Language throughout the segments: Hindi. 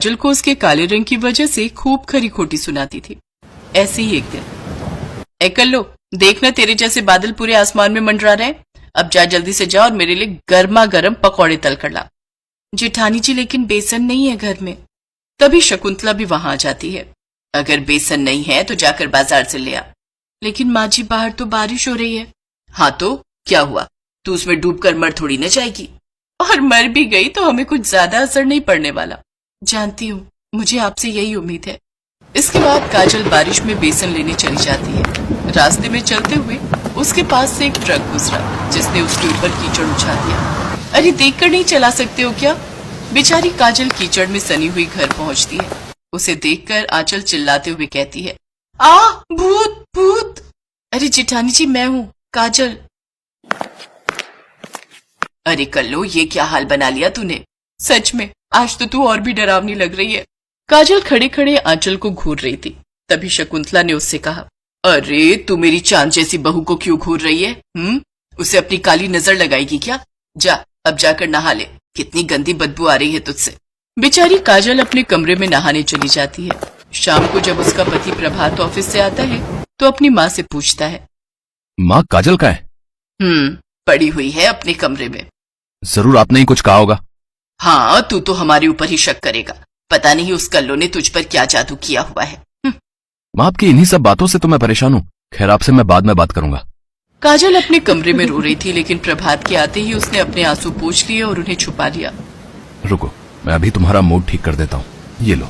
काजल को उसके काले रंग की वजह से खूब खरी खोटी सुनाती थी। ऐसे ही एक दिन, ए कल्लो, देखना तेरे जैसे बादल पूरे आसमान में मंडरा रहे हैं। अब जा, जल्दी से जा और मेरे लिए गर्मा गर्म पकौड़े तल कर ला। जेठानी जी, लेकिन बेसन नहीं है घर में। तभी शकुंतला भी वहां आ जाती है। अगर बेसन नहीं है तो जाकर बाजार से ले आ। लेकिन माँ जी, बाहर तो बारिश हो रही है। हाँ तो क्या हुआ, तू उसमें डूबकर मर थोड़ी न जाएगी। और मर भी गई तो हमें कुछ ज्यादा असर नहीं पड़ने वाला। जानती हूँ, मुझे आपसे यही उम्मीद है। इसके बाद काजल बारिश में बेसन लेने चली जाती है। रास्ते में चलते हुए उसके पास से एक ट्रक गुजरा जिसने उसके ऊपर कीचड़ उछाल दिया। अरे देखकर नहीं चला सकते हो क्या? बेचारी काजल कीचड़ में सनी हुई घर पहुंचती है। उसे देखकर आंचल चिल्लाते हुए कहती है, आ भूत भूत। अरे जेठानी जी, मैं हूँ काजल। अरे कल्लो, ये क्या हाल बना लिया तूने? सच में आज तो तू और भी डरावनी लग रही है। काजल खड़े खड़े आंचल को घूर रही थी। तभी शकुंतला ने उससे कहा, अरे तू मेरी चांद जैसी बहू को क्यों घूर रही है? उसे अपनी काली नजर लगाएगी क्या? जा, अब जाकर नहा ले, कितनी गंदी बदबू आ रही है तुझसे। बेचारी काजल अपने कमरे में नहाने चली जाती है। शाम को जब उसका पति प्रभात ऑफिस से आता है तो अपनी माँ से पूछता है, माँ काजल का है? पड़ी हुई है अपने कमरे में। जरूर आपने ही कुछ कहा होगा। हाँ, तू तो हमारे ऊपर ही शक करेगा। पता नहीं उस कल्लो ने तुझ पर क्या जादू किया हुआ है। माँ, आपकी इन्हीं सब बातों से तो मैं परेशान हूँ। खैर, आपसे मैं बाद में बात करूंगा। काजल अपने कमरे में रो रही थी, लेकिन प्रभात के आते ही उसने अपने आंसू पोंछ लिए और उन्हें छुपा लिया। रुको, मैं अभी तुम्हारा मूड ठीक कर देता हूँ। ये लो।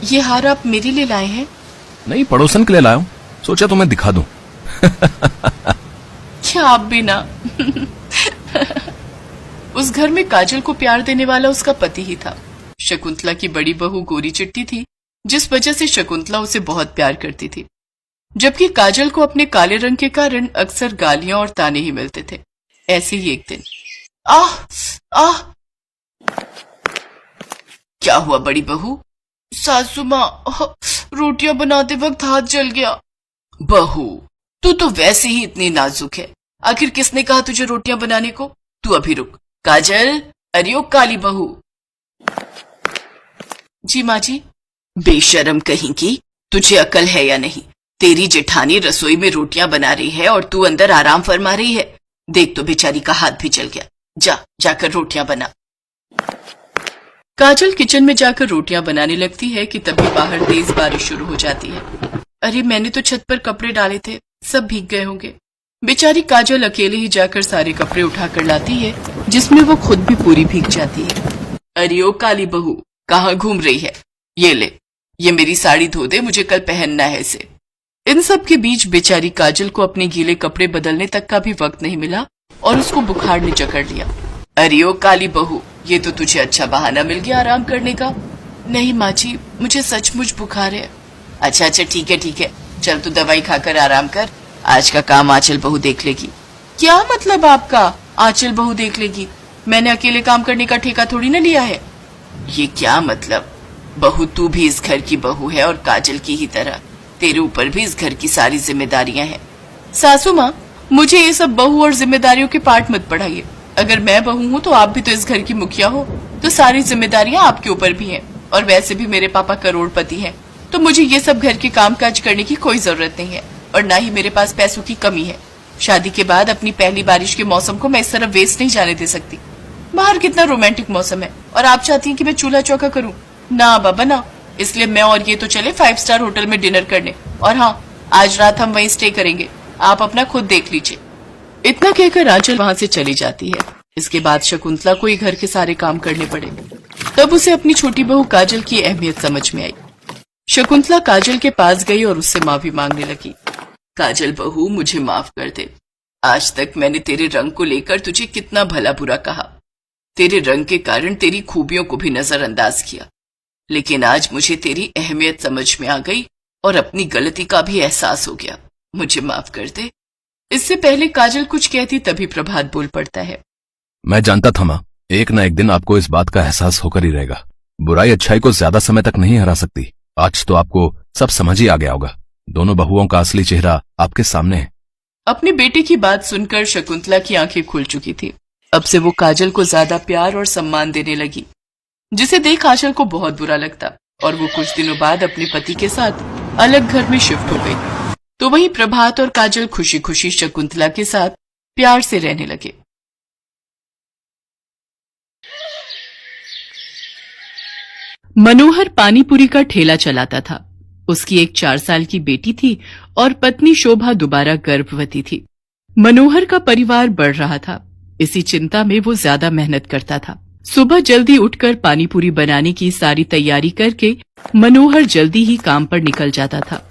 ये हार आप मेरे लिए लाए हैं? नहीं, पड़ोसन के लिए लाया हूँ। सोचा तुम्हें दिखा दूं। क्या आप भी ना। उस घर में काजल को प्यार देने वाला उसका पति ही था। शकुंतला की बड़ी बहू गोरी चिट्टी थी, जिस वजह से शकुंतला उसे बहुत प्यार करती थी, जबकि काजल को अपने काले रंग के कारण अक्सर गालियां और ताने ही मिलते थे। ऐसे ही एक दिन, आह आह। क्या हुआ बड़ी बहू? सासू माँ, रोटियां बनाते वक्त हाथ जल गया। बहू, तू तो वैसे ही इतनी नाजुक है, आखिर किसने कहा तुझे रोटियां बनाने को? तू अभी रुक। काजल, अरे ओ काली बहू। जी माँ जी। बेशरम कहीं की, तुझे अकल है या नहीं? तेरी जेठानी रसोई में रोटियां बना रही है और तू अंदर आराम फरमा रही है। देख तो बेचारी का हाथ भी जल गया। जाकर रोटियां बना। काजल किचन में जाकर रोटियां बनाने लगती है कि तभी बाहर तेज बारिश शुरू हो जाती है। अरे मैंने तो छत पर कपड़े डाले थे, सब भीग गए होंगे। बेचारी काजल अकेले ही जाकर सारे कपड़े उठाकर लाती है, जिसमें वो खुद भी पूरी भीग जाती है। अरे ओ काली बहू, कहाँ घूम रही है? ये ले, ये मेरी साड़ी धो दे, मुझे कल पहनना है इसे। इन सब के बीच बेचारी काजल को अपने गीले कपड़े बदलने तक का भी वक्त नहीं मिला और उसको बुखार ने जकड़ लिया। अरे ओ काली बहू, ये तो तुझे अच्छा बहाना मिल गया आराम करने का। नहीं माँ जी, मुझे सचमुच बुखार है। अच्छा ठीक है, चल तू दवाई खाकर आराम कर। आज का काम आंचल बहू देख लेगी। क्या मतलब आपका आंचल बहू देख लेगी? मैंने अकेले काम करने का ठेका थोड़ी ना लिया है। ये क्या मतलब? बहू, तू भी इस घर की बहू है और काजल की ही तरह तेरे ऊपर भी इस घर की सारी जिम्मेदारियां हैं। सासू माँ, मुझे ये सब बहू और जिम्मेदारियों के पाठ मत पढ़ाइए। अगर मैं बहू हूँ तो आप भी तो इस घर की मुखिया हो, तो सारी जिम्मेदारियां आपके ऊपर भी हैं। और वैसे भी मेरे पापा करोड़पति हैं, तो मुझे ये सब घर के काम काज करने की कोई जरूरत नहीं है और ना ही मेरे पास पैसों की कमी है। शादी के बाद अपनी पहली बारिश के मौसम को मैं इस तरह वेस्ट नहीं जाने दे सकती। बाहर कितना रोमांटिक मौसम है और आप चाहती हैं कि मैं चूल्हा चौका करूं? ना बाबा ना। इसलिए मैं और ये तो चले 5 स्टार होटल में डिनर करने, और हाँ, आज रात हम वहीं स्टे करेंगे। आप अपना खुद देख लीजिए। इतना कहकर आंचल वहां से चली जाती है। इसके बाद शकुंतला को ही घर के सारे काम करने पड़े। तब उसे अपनी छोटी बहू काजल की अहमियत समझ में आई। शकुंतला काजल के पास गई और उससे माफी मांगने लगी। काजल बहू, मुझे माफ कर दे। आज तक मैंने तेरे रंग को लेकर तुझे कितना भला बुरा कहा, तेरे रंग के कारण तेरी खूबियों को भी नजरअंदाज किया, लेकिन आज मुझे तेरी अहमियत समझ में आ गई और अपनी गलती का भी एहसास हो गया। मुझे माफ कर दे। इससे पहले काजल कुछ कहती तभी प्रभात बोल पड़ता है। मैं जानता था माँ, एक न एक दिन आपको इस बात का एहसास होकर ही रहेगा। बुराई अच्छाई को ज्यादा समय तक नहीं हरा सकती। आज तो आपको सब समझ ही आ गया होगा। दोनों बहुओं का असली चेहरा आपके सामने है। अपने बेटे की बात सुनकर शकुंतला की आंखें खुल चुकी थी। अब से वो काजल को ज्यादा प्यार और सम्मान देने लगी। जिसे देख आंचल को बहुत बुरा लगता और वो कुछ दिनों बाद अपने पति के साथ अलग घर में शिफ्ट हो गई। तो वहीं प्रभात और काजल खुशी खुशी शकुंतला के साथ प्यार से रहने लगे। मनोहर पानीपुरी का ठेला चलाता था। उसकी एक 4 साल की बेटी थी और पत्नी शोभा दोबारा गर्भवती थी। मनोहर का परिवार बढ़ रहा था। इसी चिंता में वो ज्यादा मेहनत करता था। सुबह जल्दी उठकर पानीपुरी बनाने की सारी तैयारी करके मनोहर जल्दी ही काम पर निकल जाता था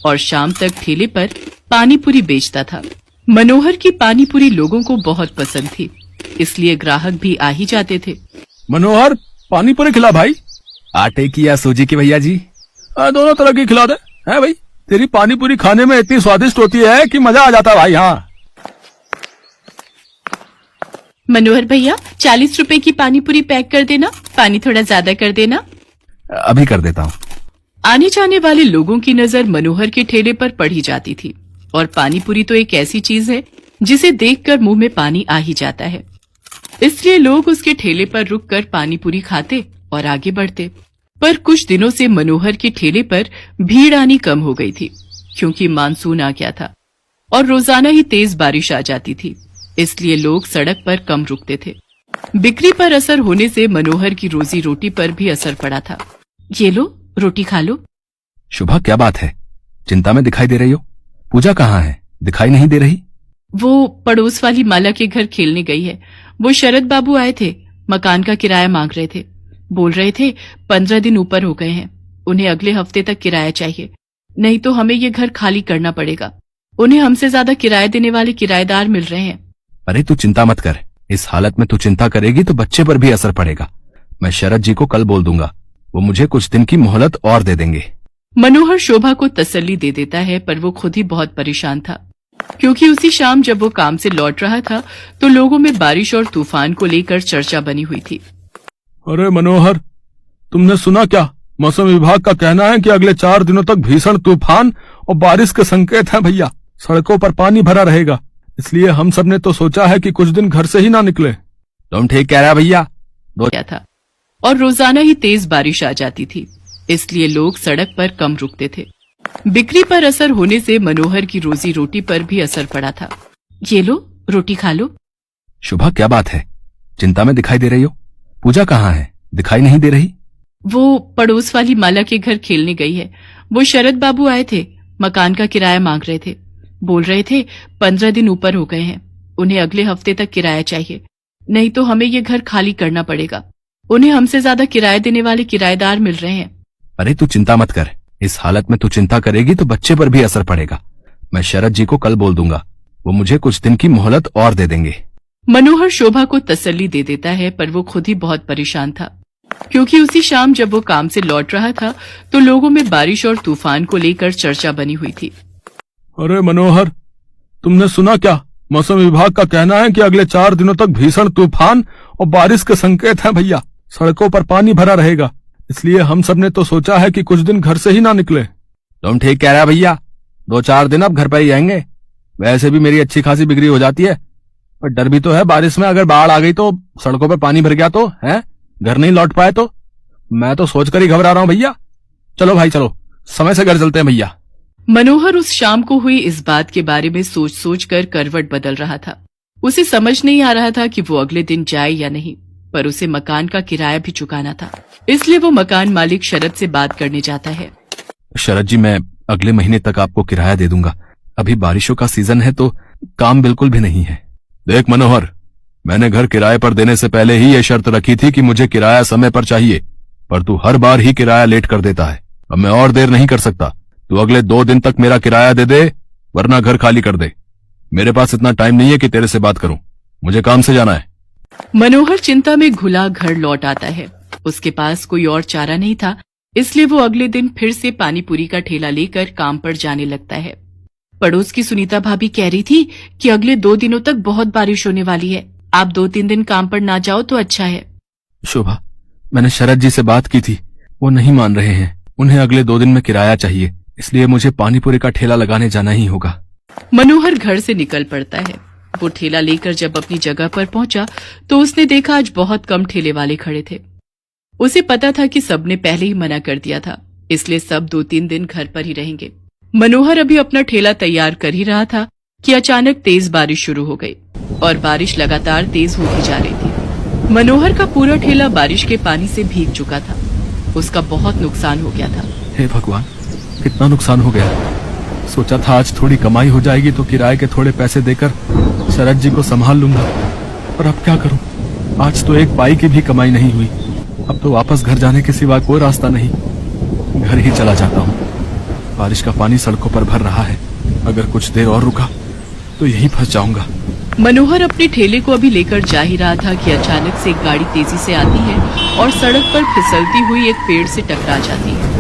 और शाम तक ठेले पर पानीपुरी बेचता था। मनोहर की पानीपुरी लोगों को बहुत पसंद थी, इसलिए ग्राहक भी आ ही जाते थे। मनोहर, पानीपुरी खिला भाई। आटे की या सूजी की भैया जी? दोनों तरह की खिला दे। है भाई, तेरी पानीपुरी खाने में इतनी स्वादिष्ट होती है कि मजा आ जाता है भाई। हाँ मनोहर भैया, 40 रुपए की पानीपुरी पैक कर देना, पानी थोड़ा ज्यादा कर देना। अभी कर देता हूँ। आने जाने वाले लोगों की नजर मनोहर के ठेले पर पड़ी जाती थी और पानीपुरी तो एक ऐसी चीज है जिसे देखकर मुंह में पानी आ ही जाता है। इसलिए लोग उसके ठेले पर रुककर पानीपुरी खाते और आगे बढ़ते। पर कुछ दिनों से मनोहर के ठेले पर भीड़ आनी कम हो गई थी, क्योंकि मानसून आ गया था और रोजाना ही तेज बारिश आ जाती थी। इसलिए लोग सड़क पर कम रुकते थे। बिक्री पर असर होने से मनोहर की रोजी रोटी पर भी असर पड़ा था। ये लो, रोटी खा लो। शुभा, क्या बात है? चिंता में दिखाई दे रही हो। पूजा कहाँ है? दिखाई नहीं दे रही। वो पड़ोस वाली माला के घर खेलने गई है। वो शरद बाबू आए थे, मकान का किराया मांग रहे थे। बोल रहे थे 15 दिन ऊपर हो गए हैं, उन्हें अगले हफ्ते तक किराया चाहिए, नहीं तो हमें ये घर खाली करना पड़ेगा। उन्हें हमसे ज्यादा किराया देने वाले किराएदार मिल रहे हैं। अरे तू चिंता मत कर। इस हालत में तू चिंता करेगी तो बच्चे पर भी असर पड़ेगा। मैं शरद जी को कल बोल दूंगा, वो मुझे कुछ दिन की मोहलत और दे देंगे। मनोहर शोभा को तसल्ली दे देता है, पर वो खुद ही बहुत परेशान था, क्योंकि उसी शाम जब वो काम से लौट रहा था तो लोगों में बारिश और तूफान को लेकर चर्चा बनी हुई थी। अरे मनोहर, तुमने सुना क्या? मौसम विभाग का कहना है कि अगले 4 दिनों तक भीषण तूफान और बारिश के संकेत हैं भैया। सड़कों पर पानी भरा रहेगा, इसलिए हम सब ने तो सोचा है कि कुछ दिन घर से ही ना निकले। तुम ठीक कह रहा भैया। क्या था और रोजाना ही तेज बारिश आ जाती थी, इसलिए लोग सड़क पर कम रुकते थे। बिक्री पर असर होने से मनोहर की रोजी रोटी पर भी असर पड़ा था। ये लो, रोटी खा लो। शुभा, क्या बात है? चिंता में दिखाई दे रही हो। पूजा कहाँ है? दिखाई नहीं दे रही। वो पड़ोस वाली माला के घर खेलने गई है। वो शरद बाबू आए थे, मकान का किराया मांग रहे थे। बोल रहे थे 15 दिन ऊपर हो गए हैं, उन्हें अगले हफ्ते तक किराया चाहिए, नहीं तो हमें ये घर खाली करना पड़ेगा। उन्हें हमसे ज्यादा किराया देने वाले किराएदार मिल रहे हैं। अरे तू चिंता मत कर। इस हालत में तू चिंता करेगी तो बच्चे पर भी असर पड़ेगा। मैं शरद जी को कल बोल दूंगा, वो मुझे कुछ दिन की मोहलत और दे देंगे। मनोहर शोभा को तसल्ली दे देता है, पर वो खुद ही बहुत परेशान था, क्योंकि उसी शाम जब वो काम से लौट रहा था तो लोगों में बारिश और तूफान को लेकर चर्चा बनी हुई थी। अरे मनोहर, तुमने सुना क्या? मौसम विभाग का कहना है कि अगले 4 दिनों तक भीषण तूफान और बारिश के संकेत हैं भैया। सड़कों पर पानी भरा रहेगा, इसलिए हम सब ने तो सोचा है कि कुछ दिन घर से ही ना निकले। तुम ठीक कह रहा भैया। 2-4 दिन अब घर पर ही आएंगे। वैसे भी मेरी अच्छी खासी बिक्री हो जाती है, पर डर भी तो है बारिश में अगर बाढ़ आ गई तो, सड़कों पर पानी भर गया तो, है घर नहीं लौट पाए तो। मैं तो सोचकर ही घबरा रहा हूँ भैया। चलो भाई चलो, समय से घर चलते हैं भैया। मनोहर उस शाम को हुई इस बात के बारे में सोच सोच कर करवट बदल रहा था। उसे समझ नहीं आ रहा था कि वो अगले दिन जाए या नहीं, पर उसे मकान का किराया भी चुकाना था, इसलिए वो मकान मालिक शरद से बात करने जाता है। शरद जी, मैं अगले महीने तक आपको किराया दे दूंगा। अभी बारिशों का सीजन है तो काम बिल्कुल भी नहीं है। देख मनोहर, मैंने घर किराए पर देने से पहले ही ये शर्त रखी थी कि मुझे किराया समय पर चाहिए, पर तू हर बार ही किराया लेट कर देता है। अब मैं और देर नहीं कर सकता। तू अगले 2 दिन तक मेरा किराया दे दे, वरना घर खाली कर दे। मेरे पास इतना टाइम नहीं है कि तेरे से बात करूं, मुझे काम से जाना है। मनोहर चिंता में घुला घर लौट आता है। उसके पास कोई और चारा नहीं था, इसलिए वो अगले दिन फिर से पानीपुरी का ठेला लेकर काम पर जाने लगता है। पड़ोस की सुनीता भाभी कह रही थी कि अगले 2 दिनों तक बहुत बारिश होने वाली है, आप 2-3 दिन काम पर ना जाओ तो अच्छा है। शोभा, मैंने शरद जी से बात की थी, वो नहीं मान रहे हैं। उन्हें अगले 2 दिन में किराया चाहिए, इसलिए मुझे पानीपुरी का ठेला लगाने जाना ही होगा। मनोहर घर से निकल पड़ता है। वो ठेला लेकर जब अपनी जगह पर पहुंचा तो उसने देखा आज बहुत कम ठेले वाले खड़े थे। उसे पता था कि सबने पहले ही मना कर दिया था, इसलिए सब 2-3 दिन घर पर ही रहेंगे। मनोहर अभी अपना ठेला तैयार कर ही रहा था कि अचानक तेज बारिश शुरू हो गई और बारिश लगातार तेज होती जा रही थी। मनोहर का पूरा ठेला बारिश के पानी से भीग चुका था। उसका बहुत नुकसान हो गया था। हे भगवान, कितना नुकसान हो गया। सोचा था आज थोड़ी कमाई हो जाएगी तो किराए के थोड़े पैसे देकर शरद जी को संभाल लूंगा, पर अब क्या करूं। आज तो एक पाई की भी कमाई नहीं हुई। अब तो वापस घर जाने के सिवा कोई रास्ता नहीं। घर ही चला जाता हूं। बारिश का पानी सड़कों पर भर रहा है। अगर कुछ देर और रुका तो यहीं फंस जाऊंगा। मनोहर अपने ठेले को अभी लेकर जा ही रहा था कि अचानक से एक गाड़ी तेजी से आती है और सड़क पर फिसलती हुई एक पेड़ से टकरा जाती है।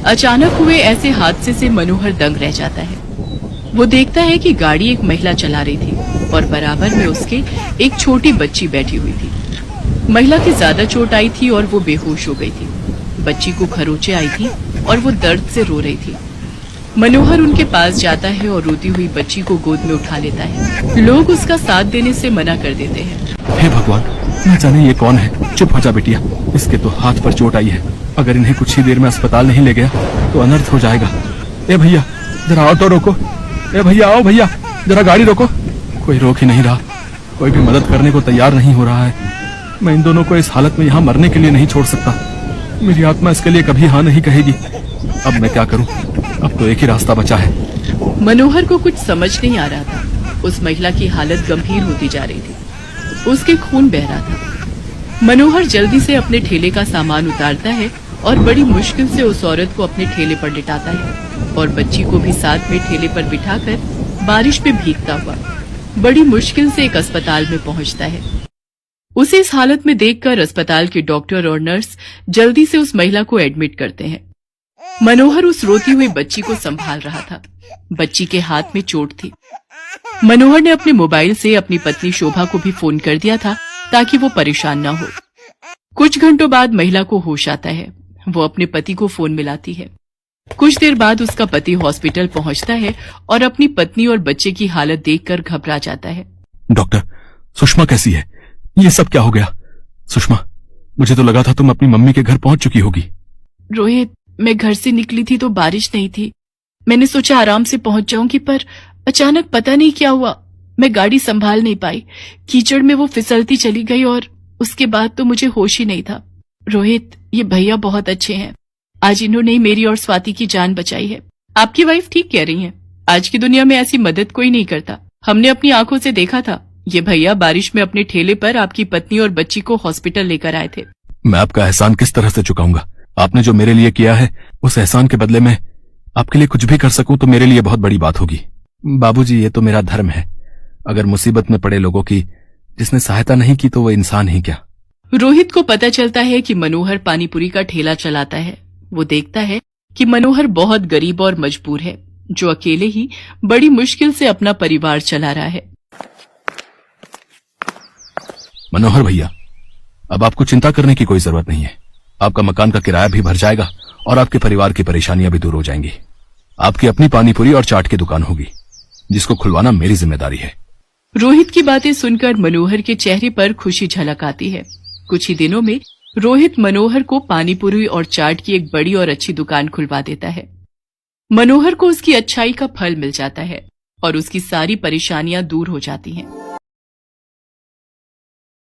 अचानक हुए ऐसे हादसे से मनोहर दंग रह जाता है। वो देखता है कि गाड़ी एक महिला चला रही थी और बराबर में उसके एक छोटी बच्ची बैठी हुई थी। महिला की ज्यादा चोट आई थी और वो बेहोश हो गई थी। बच्ची को खरोंचे आई थी और वो दर्द से रो रही थी। मनोहर उनके पास जाता है और रोती हुई बच्ची को गोद में उठा लेता है। लोग उसका साथ देने से मना कर देते हैं। हे भगवान, न जाने ये कौन है। चुप हो जा बेटिया, इसके तो हाथ पर चोट आई है। अगर इन्हें कुछ ही देर में अस्पताल नहीं ले गया तो अनर्थ हो जाएगा। ए भैया, जरा ऑटो रोको। ए भैया, आओ भैया, जरा गाड़ी रोको। कोई रोक ही नहीं रहा। कोई भी मदद करने को तैयार नहीं हो रहा है। मैं इन दोनों को इस हालत में यहाँ मरने के लिए नहीं छोड़ सकता। मेरी आत्मा इसके लिए कभी हाँ नहीं कहेगी। अब मैं क्या करूं? अब तो एक ही रास्ता बचा है। मनोहर को कुछ समझ नहीं आ रहा था। उस महिला की हालत गंभीर होती जा रही थी। उसके खून बह रहा था। मनोहर जल्दी से अपने ठेले का सामान उतारता है और बड़ी मुश्किल से उस औरत को अपने ठेले पर लिटाता है और बच्ची को भी साथ में ठेले पर बिठाकर बारिश में भीगता हुआ बड़ी मुश्किल से एक अस्पताल में पहुंचता है। उसे इस हालत में देखकर अस्पताल के डॉक्टर और नर्स जल्दी से उस महिला को एडमिट करते हैं। मनोहर उस रोती हुई बच्ची को संभाल रहा था। बच्ची के हाथ में चोट थी। मनोहर ने अपने मोबाइल से अपनी पत्नी शोभा को भी फोन कर दिया था ताकि वो परेशान न हो। कुछ घंटों बाद महिला को होश आता है। वो अपने पति को फोन मिलाती है। कुछ देर बाद उसका पति हॉस्पिटल पहुंचता है और अपनी पत्नी और बच्चे की हालत देखकर घबरा जाता है। डॉक्टर, सुषमा कैसी है? ये सब क्या हो गया? सुषमा, मुझे तो लगा था तुम अपनी मम्मी के घर पहुंच चुकी होगी। रोहित, मैं घर से निकली थी तो बारिश नहीं थी। मैंने सोचा आराम से पहुंच जाऊंगी, पर अचानक पता नहीं क्या हुआ, मैं गाड़ी संभाल नहीं पाई। कीचड़ में वो फिसलती चली गई और उसके बाद तो मुझे होश ही नहीं था। रोहित, ये भैया बहुत अच्छे हैं। आज इन्होंने ही मेरी और स्वाति की जान बचाई है। आपकी वाइफ ठीक कह रही है। आज की दुनिया में ऐसी मदद कोई नहीं करता। हमने अपनी आंखों से देखा था। ये भैया बारिश में अपने ठेले पर आपकी पत्नी और बच्ची को हॉस्पिटल लेकर आए थे। मैं आपका एहसान किस तरह से चुकाऊंगा? आपने जो मेरे लिए किया है, उस एहसान के बदले में आपके लिए कुछ भी कर सकूं तो मेरे लिए बहुत बड़ी बात होगी। बाबूजी, ये तो मेरा धर्म है। अगर मुसीबत में पड़े लोगों की जिसने सहायता नहीं की तो वो इंसान ही क्या। रोहित को पता चलता है कि मनोहर पानीपुरी का ठेला चलाता है। वो देखता है कि मनोहर बहुत गरीब और मजबूर है, जो अकेले ही बड़ी मुश्किल से अपना परिवार चला रहा है। मनोहर भैया, अब आपको चिंता करने की कोई जरूरत नहीं है। आपका मकान का किराया भी भर जाएगा और आपके परिवार की परेशानियां भी दूर हो जाएंगी। आपकी अपनी पानीपुरी और चाट की दुकान होगी, जिसको खुलवाना मेरी जिम्मेदारी है। रोहित की बातें सुनकर मनोहर के चेहरे पर खुशी झलक आती है। कुछ ही दिनों में रोहित मनोहर को पानीपुरी और चाट की एक बड़ी और अच्छी दुकान खुलवा देता है। मनोहर को उसकी अच्छाई का फल मिल जाता है और उसकी सारी परेशानियां दूर हो जाती हैं।